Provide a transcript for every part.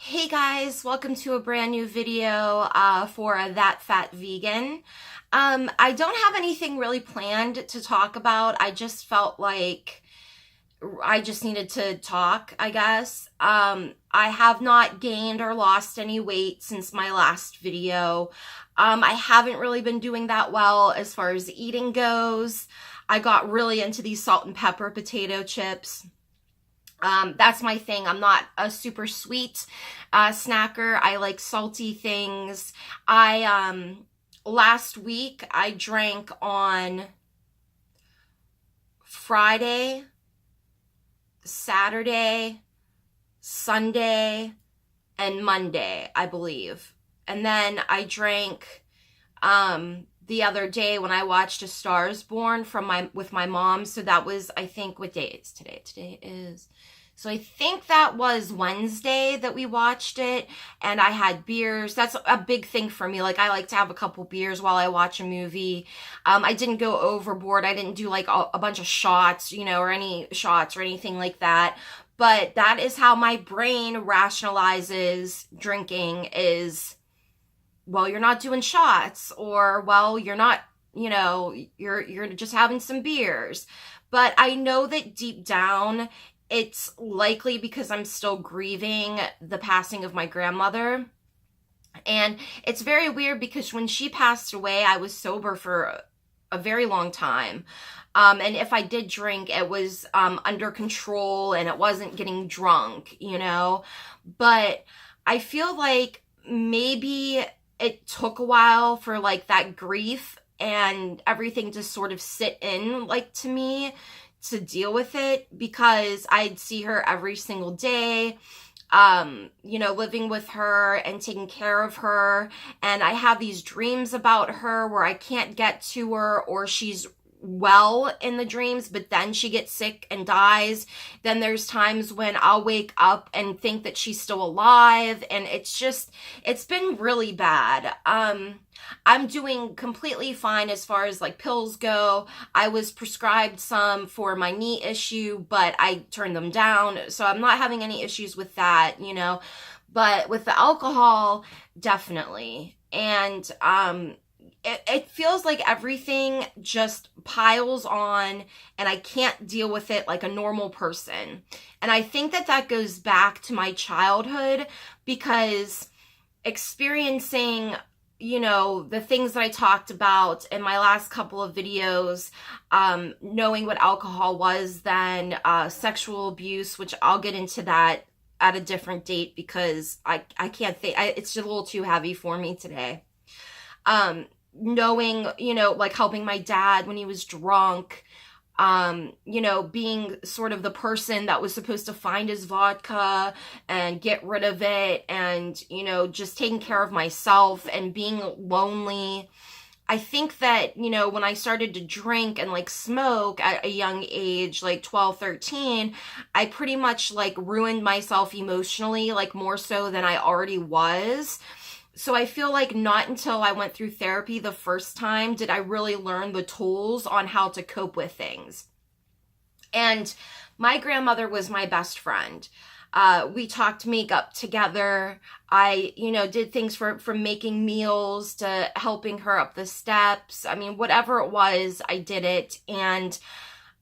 Hey guys, welcome to a brand new video for That Fat Vegan. I don't have anything really planned to talk about. I just felt like I just needed to talk, I guess. I have not gained or lost any weight since my last video. I haven't really been doing that well as far as eating goes. I got really into these salt and pepper potato chips. That's my thing. I'm not a super sweet snacker. I like salty things. Last week I drank on Friday, Saturday, Sunday, and Monday, I believe. And then I drank the other day when I watched A Star Is Born with my mom. So that was, I think, what day is today? So I think that was Wednesday that we watched it, and I had beers. That's a big thing for me. Like, I like to have a couple beers while I watch a movie. I didn't go overboard. I didn't do like a bunch of shots, or any shots or anything like that. But that is how my brain rationalizes drinking is, well, you're not doing shots, or, well, you're not, you're just having some beers. But I know that deep down, it's likely because I'm still grieving the passing of my grandmother. And it's very weird because when she passed away, I was sober for a very long time. And if I did drink, it was under control and it wasn't getting drunk, But I feel like maybe it took a while for like that grief and everything to sort of sit in, like, to me, to deal with it, because I'd see her every single day, living with her and taking care of her. And I have these dreams about her where I can't get to her, or she's well in the dreams, but then she gets sick and dies. Then there's times when I'll wake up and think that she's still alive, and it's been really bad. I'm doing completely fine as far as like pills go. I was prescribed some for my knee issue, but I turned them down, so I'm not having any issues with that, But with the alcohol, definitely. And it feels like everything just piles on and I can't deal with it like a normal person. And I think that goes back to my childhood, because experiencing, the things that I talked about in my last couple of videos, knowing what alcohol was, then sexual abuse, which I'll get into that at a different date because I can't think, it's just a little too heavy for me today. Knowing, like helping my dad when he was drunk, being sort of the person that was supposed to find his vodka and get rid of it, and, just taking care of myself and being lonely. I think that, when I started to drink and like smoke at a young age, like 12, 13, I pretty much like ruined myself emotionally, like more so than I already was. So I feel like not until I went through therapy the first time did I really learn the tools on how to cope with things. And my grandmother was my best friend. We talked makeup together. I, did things from making meals to helping her up the steps. I mean, whatever it was, I did it. And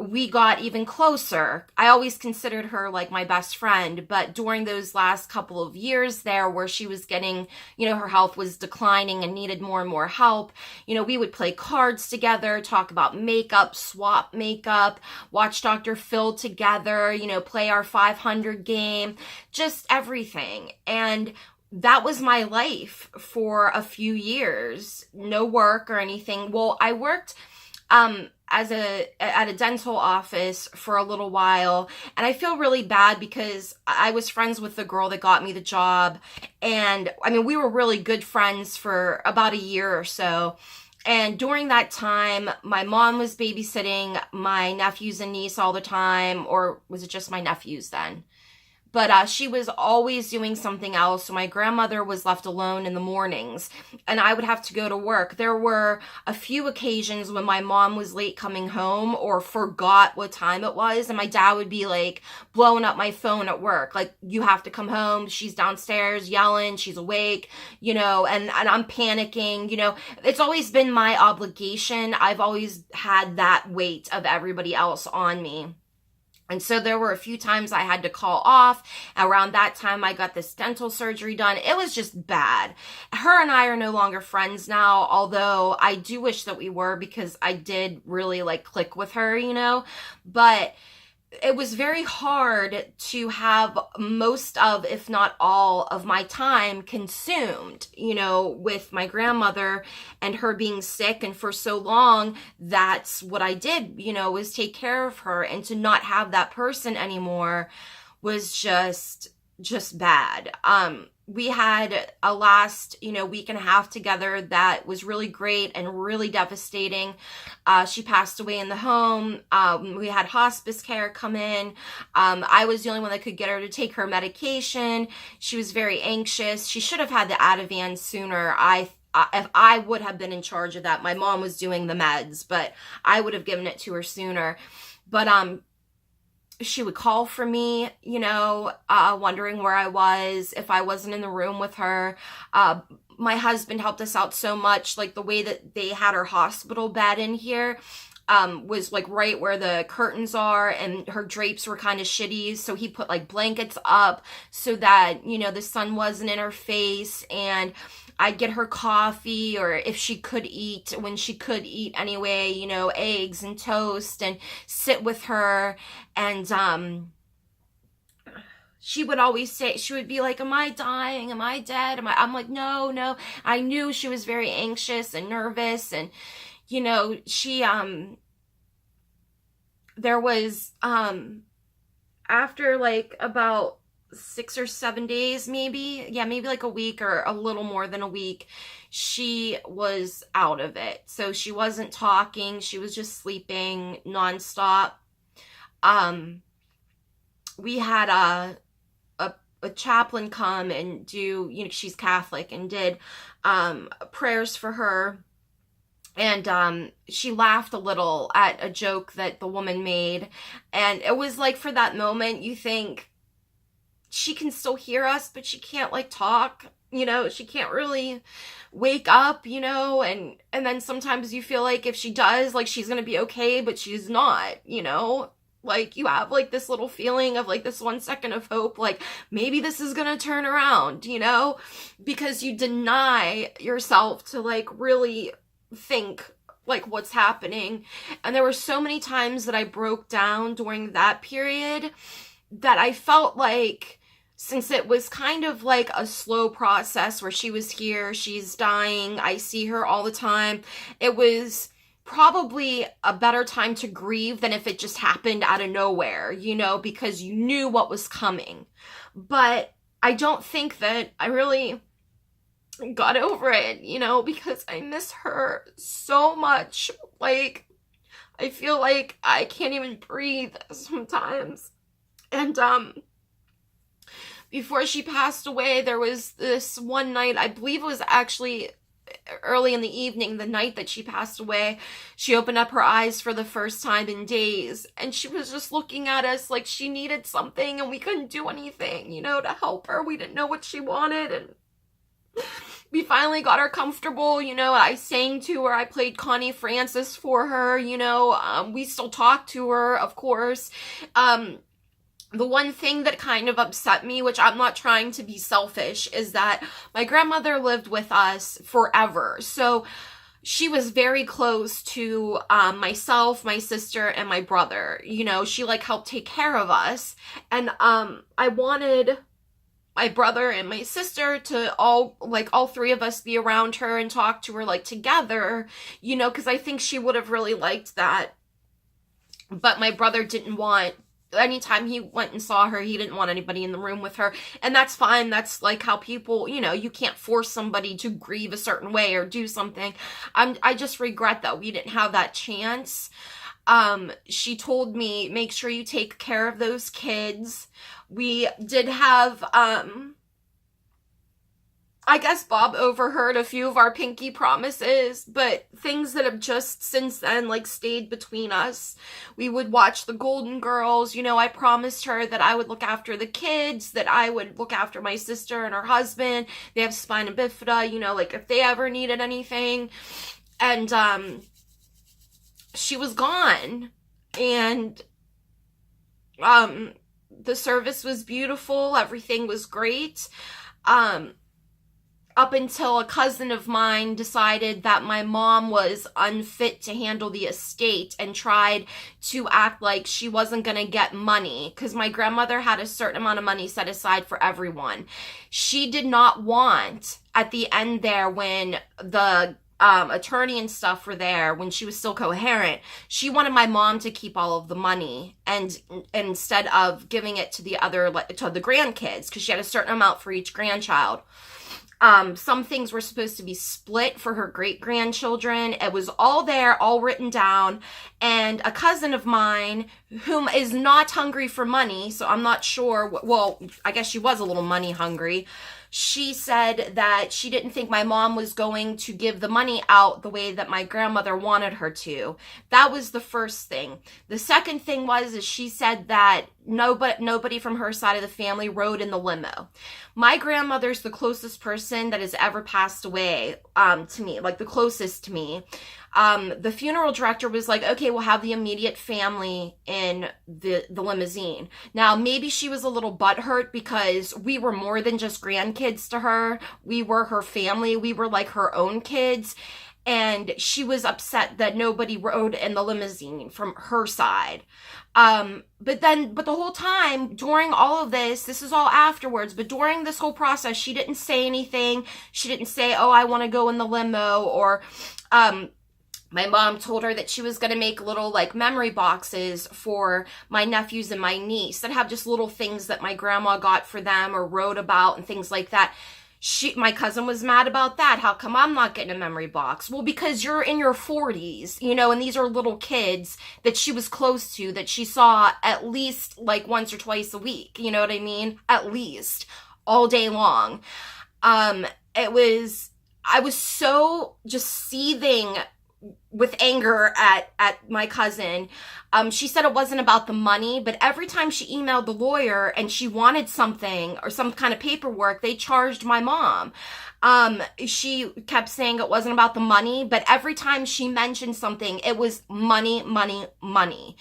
we got even closer. I always considered her like my best friend, but during those last couple of years there where she was getting, her health was declining and needed more and more help, we would play cards together, talk about makeup, swap makeup, watch Dr. Phil together, play our 500 game, just everything. And that was my life for a few years. No work or anything. Well, I worked at a dental office for a little while, and I feel really bad because I was friends with the girl that got me the job, and I mean, we were really good friends for about a year or so. And during that time, my mom was babysitting my nephews and niece all the time, or was it just my nephews then? But she was always doing something else. So my grandmother was left alone in the mornings and I would have to go to work. There were a few occasions when my mom was late coming home or forgot what time it was. And my dad would be like blowing up my phone at work. Like, you have to come home. She's downstairs yelling. She's awake, and I'm panicking, It's always been my obligation. I've always had that weight of everybody else on me. And so there were a few times I had to call off. Around that time, I got this dental surgery done. It was just bad. Her and I are no longer friends now, although I do wish that we were, because I did really click with her, But it was very hard to have most of, if not all of my time consumed, with my grandmother and her being sick. And for so long, that's what I did, was take care of her. And to not have that person anymore was just bad. We had a last, week and a half together that was really great and really devastating. She passed away in the home. We had hospice care come in. I was the only one that could get her to take her medication. She was very anxious. She should have had the Ativan sooner. If I would have been in charge of that. My mom was doing the meds, but I would have given it to her sooner. But, she would call for me, wondering where I was, if I wasn't in the room with her. My husband helped us out so much. The way that they had her hospital bed in here was right where the curtains are, and her drapes were kind of shitty. So he put blankets up so that, the sun wasn't in her face, and I'd get her coffee, or if she could eat, when she could eat anyway, eggs and toast, and sit with her. And she would always say, she would be like, am I dying? Am I dead? I'm like, no. I knew she was very anxious and nervous. And, she, there was, after about 6 or 7 days, maybe a week or a little more than a week, she was out of it. So she wasn't talking. She was just sleeping nonstop. We had a chaplain come and do, she's Catholic, and did prayers for her. And she laughed a little at a joke that the woman made. And it was for that moment, you think, she can still hear us, but she can't talk, she can't really wake up, and then sometimes you feel if she does, she's gonna be okay, but she's not, you have this little feeling of this 1 second of hope, maybe this is gonna turn around, because you deny yourself to really think what's happening. And there were so many times that I broke down during that period that I felt since it was kind of a slow process where she was here, she's dying, I see her all the time, it was probably a better time to grieve than if it just happened out of nowhere, because you knew what was coming. But I don't think that I really got over it, because I miss her so much. I feel I can't even breathe sometimes. And, before she passed away, there was this one night, I believe it was actually early in the evening, the night that she passed away, she opened up her eyes for the first time in days, and she was just looking at us like she needed something, and we couldn't do anything, to help her. We didn't know what she wanted, and we finally got her comfortable, I sang to her, I played Connie Francis for her, we still talk to her, of course. The one thing that kind of upset me, which I'm not trying to be selfish, is that my grandmother lived with us forever. So she was very close to myself, my sister, and my brother. She helped take care of us. And I wanted my brother and my sister to all three of us be around her and talk to her together, because I think she would have really liked that. But my brother didn't want, anytime he went and saw her, he didn't want anybody in the room with her. And that's fine. That's how people, you can't force somebody to grieve a certain way or do something. I just regret that we didn't have that chance. She told me, make sure you take care of those kids. We did have, I guess Bob overheard a few of our pinky promises, but things that have just since then, like, stayed between us. We would watch the Golden Girls. You know, I promised her that I would look after the kids, that I would look after my sister and her husband. They have spina bifida, you know, like, if they ever needed anything. And, she was gone. And, the service was beautiful. Everything was great. Up until a cousin of mine decided that my mom was unfit to handle the estate and tried to act like she wasn't going to get money, because my grandmother had a certain amount of money set aside for everyone. She did not want, at the end there, when the attorney and stuff were there, when she was still coherent, she wanted my mom to keep all of the money, and instead of giving it to the grandkids, because she had a certain amount for each grandchild. Some things were supposed to be split for her great-grandchildren. It was all there, all written down. And a cousin of mine, whom is not hungry for money, so I'm not sure, well, I guess she was a little money hungry. She said that she didn't think my mom was going to give the money out the way that my grandmother wanted her to. That was the first thing. The second thing is she said that nobody from her side of the family rode in the limo. My grandmother's the closest person that has ever passed away to me, like the closest to me. The funeral director was like, okay, we'll have the immediate family in the limousine. Now, maybe she was a little butthurt because we were more than just grandkids to her. We were her family. We were like her own kids. And she was upset that nobody rode in the limousine from her side. But the whole time, during all of this is all afterwards, but during this whole process, she didn't say anything. She didn't say, oh, I want to go in the limo, or, my mom told her that she was going to make little, like, memory boxes for my nephews and my niece that have just little things that my grandma got for them or wrote about and things like that. My cousin was mad about that. How come I'm not getting a memory box? Well, because you're in your 40s, you know, and these are little kids that she was close to, that she saw at least, like, once or twice a week. You know what I mean? At least. All day long. I was so just seething with anger at my cousin. She said it wasn't about the money, but every time she emailed the lawyer and she wanted something or some kind of paperwork, they charged my mom. She kept saying it wasn't about the money, but every time she mentioned something, it was money, money, money.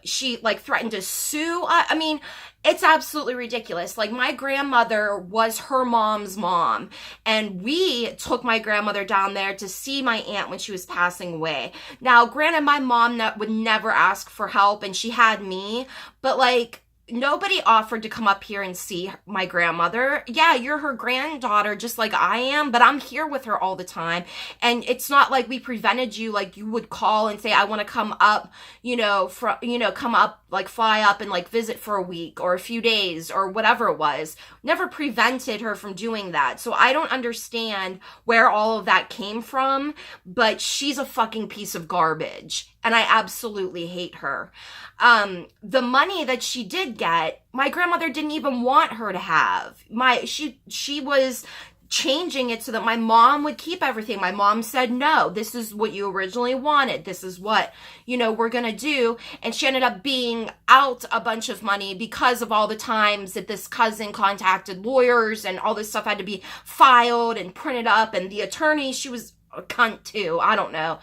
She, like, threatened to sue. I mean, it's absolutely ridiculous. Like, my grandmother was her mom's mom, and we took my grandmother down there to see my aunt when she was passing away. Now, granted, my mom would never ask for help, and she had me, but, like, nobody offered to come up here and see my grandmother. Yeah, you're her granddaughter just like I am, but I'm here with her all the time. And it's not like we prevented you, like you would call and say, I want to come up, come up, like fly up and like visit for a week or a few days or whatever it was. Never prevented her from doing that. So I don't understand where all of that came from, but she's a fucking piece of garbage. And I absolutely hate her. The money that she did get, my grandmother didn't even want her to have. She was changing it so that my mom would keep everything. My mom said, no, this is what you originally wanted. This is what, we're going to do. And she ended up being out a bunch of money because of all the times that this cousin contacted lawyers and all this stuff had to be filed and printed up. And the attorney, she was a cunt too. I don't know.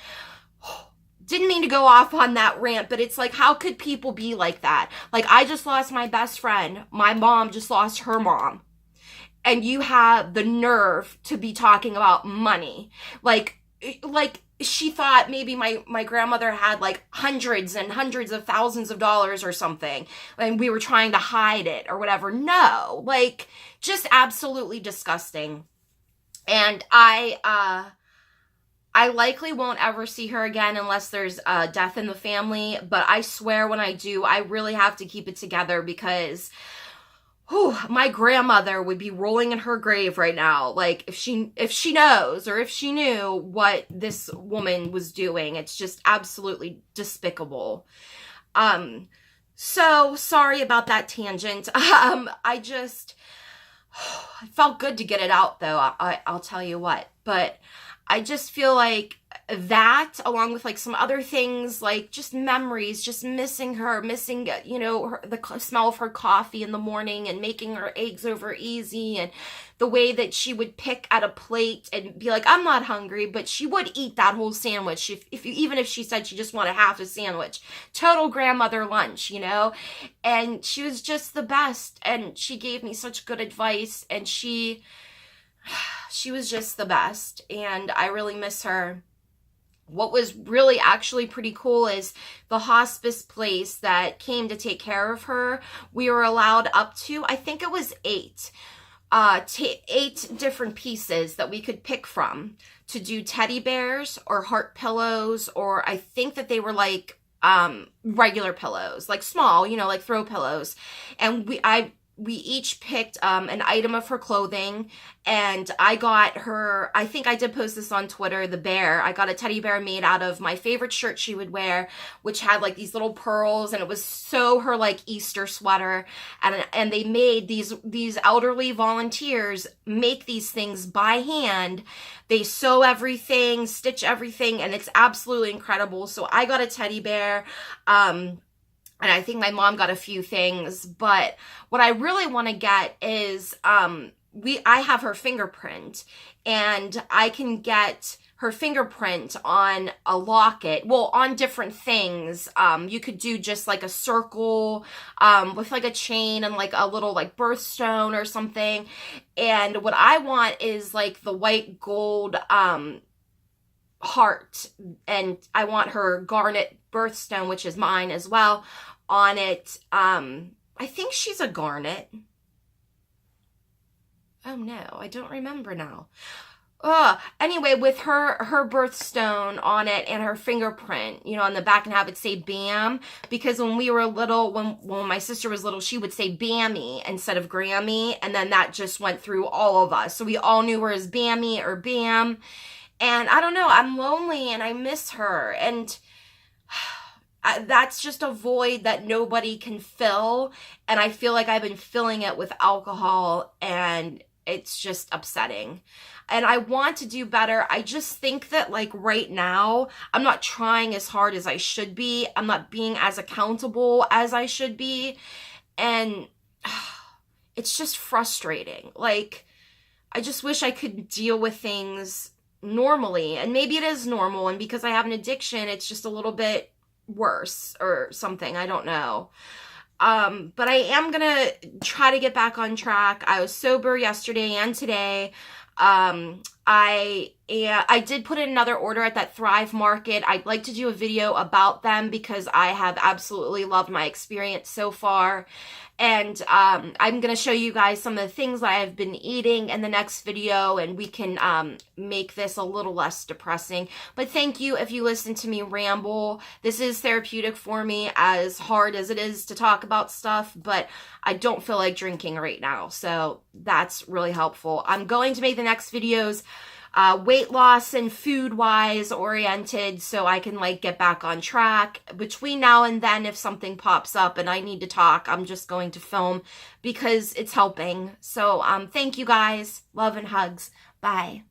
Didn't mean to go off on that rant, but it's like, how could people be like that? Like, I just lost my best friend. My mom just lost her mom. And you have the nerve to be talking about money. Like she thought maybe my grandmother had like hundreds and hundreds of thousands of dollars or something. And we were trying to hide it or whatever. No, like, just absolutely disgusting. And I likely won't ever see her again unless there's a death in the family. But I swear when I do, I really have to keep it together because whew, my grandmother would be rolling in her grave right now. Like, if she knows, or if she knew what this woman was doing. It's just absolutely despicable. So sorry about that tangent. It felt good to get it out, though. I'll tell you what. But I just feel like that, along with like some other things, like just memories, just missing her, missing, the smell of her coffee in the morning and making her eggs over easy, and the way that she would pick at a plate and be like, I'm not hungry, but she would eat that whole sandwich even if she said she just wanted half a sandwich. Total grandmother lunch, and she was just the best, and she gave me such good advice, and she was just the best, and I really miss her. What was really actually pretty cool is the hospice place that came to take care of her, we were allowed up to, I think it was 8 different pieces that we could pick from to do teddy bears or heart pillows, or I think that they were like regular pillows, like small, like throw pillows. And we each picked an item of her clothing, and I got her, I think I did post this on Twitter, the bear. I got a teddy bear made out of my favorite shirt she would wear, which had like these little pearls, and it was so her like Easter sweater. And they made these elderly volunteers make these things by hand. They sew everything, stitch everything, and it's absolutely incredible. So I got a teddy bear. And I think my mom got a few things, but what I really want to get is, I have her fingerprint, and I can get her fingerprint on a locket, well, on different things. You could do just like a circle, with like a chain and like a little like birthstone or something. And what I want is like the white gold, heart, and I want her garnet birthstone, which is mine as well, on it. I think she's a garnet. Oh no, I don't remember now. Anyway, with her birthstone on it and her fingerprint, on the back, and have it say Bam, because when we were little, when my sister was little, she would say Bammy instead of Grammy, and then that just went through all of us. So we all knew her as Bammy or Bam. And I don't know, I'm lonely and I miss her, and that's just a void that nobody can fill, and I feel like I've been filling it with alcohol, and it's just upsetting. And I want to do better. I just think that like right now, I'm not trying as hard as I should be. I'm not being as accountable as I should be, and it's just frustrating. Like, I just wish I could deal with things normally, and maybe it is normal, and because I have an addiction, it's just a little bit worse or something. I don't know. But I am gonna try to get back on track. I was sober yesterday and today. I did put in another order at that Thrive Market. I'd like to do a video about them because I have absolutely loved my experience so far. And I'm going to show you guys some of the things that I've been eating in the next video, and we can make this a little less depressing. But thank you if you listen to me ramble. This is therapeutic for me, as hard as it is to talk about stuff, but I don't feel like drinking right now, so that's really helpful. I'm going to make the next videos weight loss and food wise oriented, so I can like get back on track. Between now and then, if something pops up and I need to talk, I'm just going to film because it's helping. So thank you guys. Love and hugs. Bye.